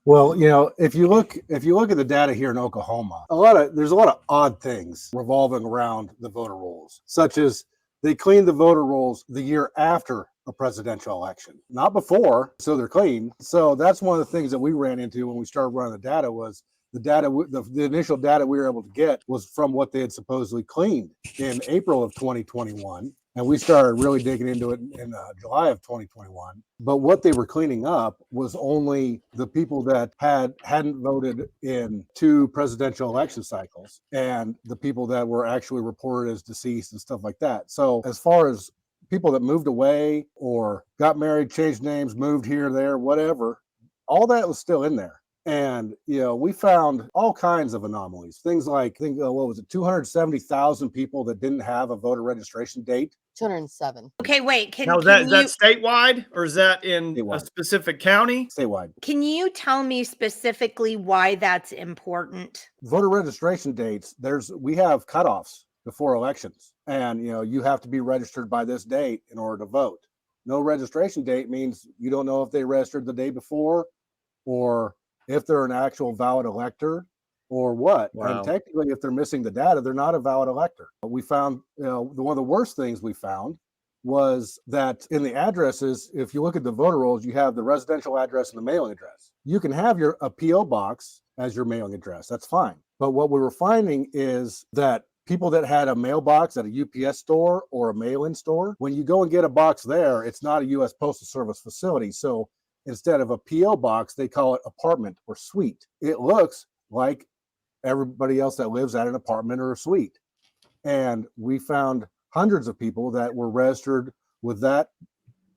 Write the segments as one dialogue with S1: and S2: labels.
S1: Well, if you look at the data here in Oklahoma, there's a lot of odd things revolving around the voter rolls, such as they cleaned the voter rolls the year after a presidential election, not before, so they're clean. So that's one of the things that we ran into when we started running the data was the initial data we were able to get was from what they had supposedly cleaned in April of 2021. And we started really digging into it in July of 2021. But what they were cleaning up was only the people that hadn't voted in 2 presidential election cycles and the people that were actually reported as deceased and stuff like that. So as far as people that moved away or got married, changed names, moved here, there, whatever, all that was still in there. And, we found all kinds of anomalies. Things like, what was it, 270,000 people that didn't have a voter registration date.
S2: 207.
S3: Okay, wait.
S4: Now, is that statewide or is that in
S1: Statewide.
S4: a specific county?
S1: Statewide.
S3: Can you tell me specifically why that's important?
S1: Voter registration dates, we have cutoffs before elections. And, you have to be registered by this date in order to vote. No registration date means you don't know if they registered the day before or if they're an actual valid elector or what.
S4: Wow.
S1: And technically, if they're missing the data, they're not a valid elector. We found, one of the worst things we found was that in the addresses, if you look at the voter rolls, you have the residential address and the mailing address. You can have a PO box as your mailing address. That's fine. But what we were finding is that people that had a mailbox at a UPS store or a mail-in store, when you go and get a box there, it's not a U.S. Postal Service facility. So instead of a PO box, they call it apartment or suite. It looks like everybody else that lives at an apartment or a suite. And we found hundreds of people that were registered with that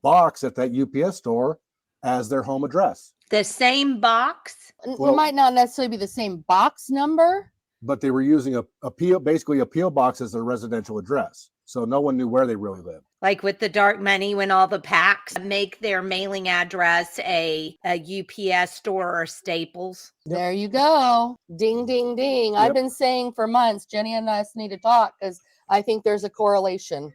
S1: box at that UPS store as their home address.
S3: The same box?
S2: It might not necessarily be the same box number,
S1: but they were using basically a PO box as their residential address. So no one knew where they really lived.
S3: Like with the dark money, when all the PACs make their mailing address a UPS store or Staples.
S2: There you go. Ding, ding, ding. I've been saying for months, Jenny and us need to talk because I think there's a correlation.